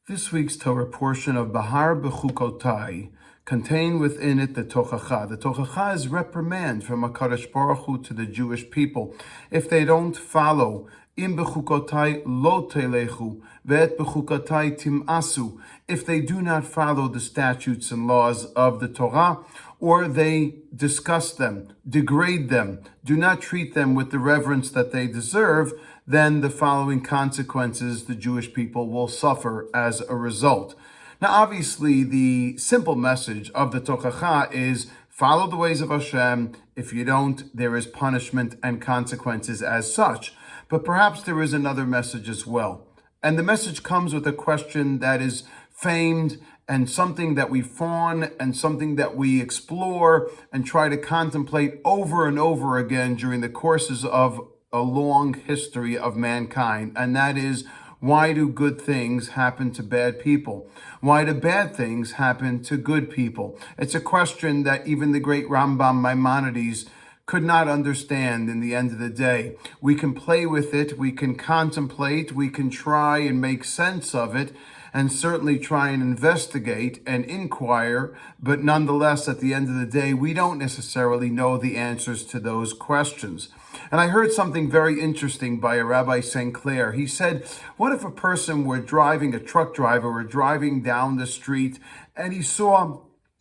This week's Torah portion of Behar Bechukotai contained within it the Tochacha. The Tochacha is reprimand from HaKadosh Baruch Hu to the Jewish people if they don't follow Im Bechukotai lo telechu ve'et Bechukotai timasu, if they do not follow the statutes and laws of the Torah, or they discuss them, degrade them, do not treat them with the reverence that they deserve, then the following consequences the Jewish people will suffer as a result. Now, obviously, the simple message of the Tochacha is follow the ways of Hashem. If you don't, there is punishment and consequences as such. But perhaps there is another message as well. And the message comes with a question that is famed and something that we fawn and something that we explore and try to contemplate over and over again during the courses of a long history of mankind, and that is, why do good things happen to bad people? Why do bad things happen to good people? It's a question that even the great Rambam Maimonides could not understand in the end of the day. We can play with it, we can contemplate, we can try and make sense of it, and certainly try and investigate and inquire, but nonetheless, at the end of the day, we don't necessarily know the answers to those questions. And I heard something very interesting by a Rabbi St. Clair. He said, what if a person were driving, a truck driver were driving down the street, and he saw,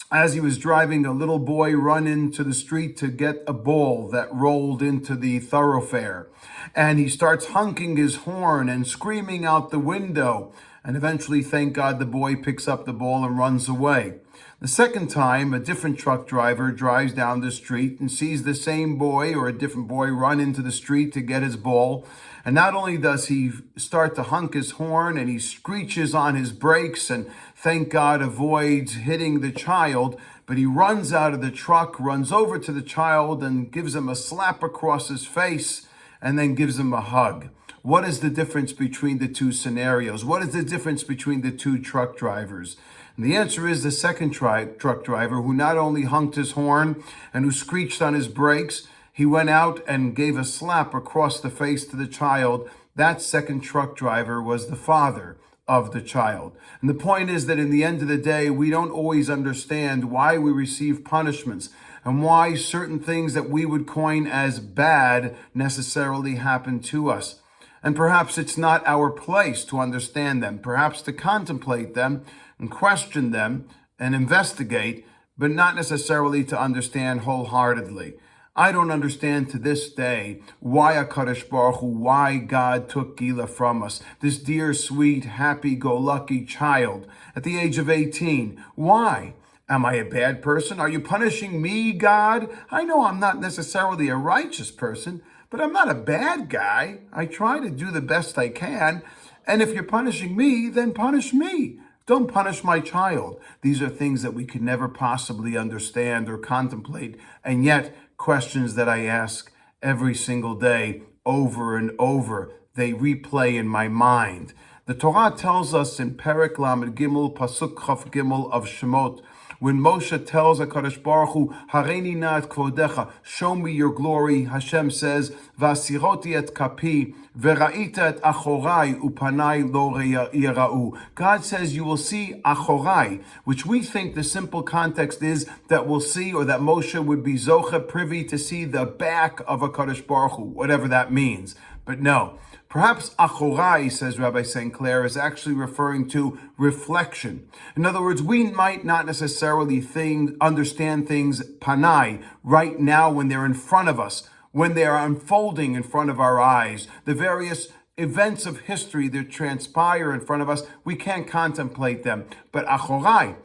as he was driving, a little boy run into the street to get a ball that rolled into the thoroughfare. And he starts honking his horn and screaming out the window. And eventually, thank God, the boy picks up the ball and runs away. The second time, a different truck driver drives down the street and sees the same boy or a different boy run into the street to get his ball. And not only does he start to honk his horn and he screeches on his brakes and, thank God, avoids hitting the child, but he runs out of the truck, runs over to the child and gives him a slap across his face and then gives him a hug. What is the difference between the two scenarios? What is the difference between the two truck drivers? And the answer is the second truck driver, who not only honked his horn and who screeched on his brakes, he went out and gave a slap across the face to the child. That second truck driver was the father of the child. And the point is that in the end of the day, we don't always understand why we receive punishments and why certain things that we would coin as bad necessarily happen to us. And perhaps it's not our place to understand them, perhaps to contemplate them and question them and investigate, but not necessarily to understand wholeheartedly. I don't understand to this day why HaKadosh Baruch Hu, why God took Gila from us, this dear, sweet, happy-go-lucky child at the age of 18. Why? Am I a bad person? Are you punishing me, God? I know I'm not necessarily a righteous person, but I'm not a bad guy. I try to do the best I can. And if you're punishing me, then punish me. Don't punish my child. These are things that we could never possibly understand or contemplate. And yet, questions that I ask every single day, over and over, they replay in my mind. The Torah tells us in Perek Lamed Gimel, Pasuk Chaf Gimel of Shemot, when Moshe tells HaKadosh Baruch Hu, Hareini na et kvodecha, show me your glory, Hashem says, Vasiroti et kapi, vera'ita et achorai, upanai lo yera'u. God says you will see achorai, which we think the simple context is that we'll see, or that Moshe would be zoche, privy to see the back of HaKadosh Baruch Hu, whatever that means. But no. Perhaps achorai, says Rabbi St. Clair, is actually referring to reflection. In other words, we might not necessarily understand things panai right now when they're in front of us, when they are unfolding in front of our eyes, the various events of history that transpire in front of us, we can't contemplate them. But achorai,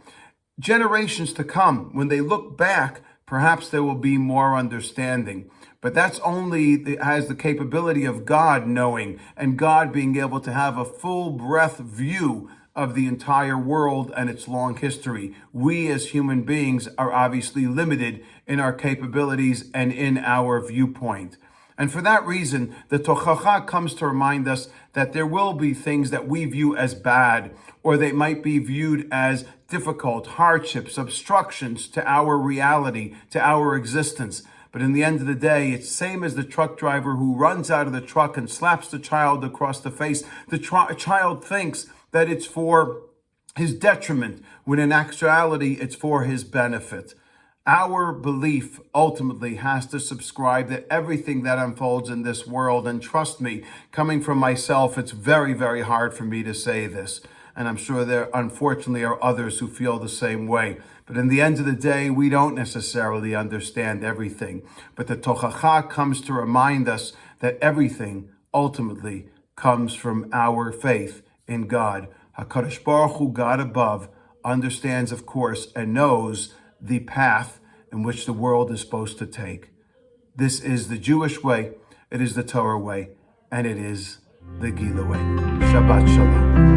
generations to come, when they look back, perhaps there will be more understanding. But that's only has the capability of God knowing and God being able to have a full breadth view of the entire world and its long history. We as human beings are obviously limited in our capabilities and in our viewpoint. And for that reason, the Tochacha comes to remind us that there will be things that we view as bad, or they might be viewed as difficult, hardships, obstructions to our reality, to our existence. But in the end of the day, it's same as the truck driver who runs out of the truck and slaps the child across the face. The child thinks that it's for his detriment, when in actuality it's for his benefit. Our belief ultimately has to subscribe that everything that unfolds in this world, and trust me, coming from myself, it's very, very hard for me to say this. And I'm sure there, unfortunately, are others who feel the same way. But in the end of the day, we don't necessarily understand everything. But the Tochacha comes to remind us that everything ultimately comes from our faith in God. HaKadosh Baruch Hu, God above, understands, of course, and knows the path in which the world is supposed to take. This is the Jewish way, it is the Torah way, and it is the Gila way. Shabbat Shalom.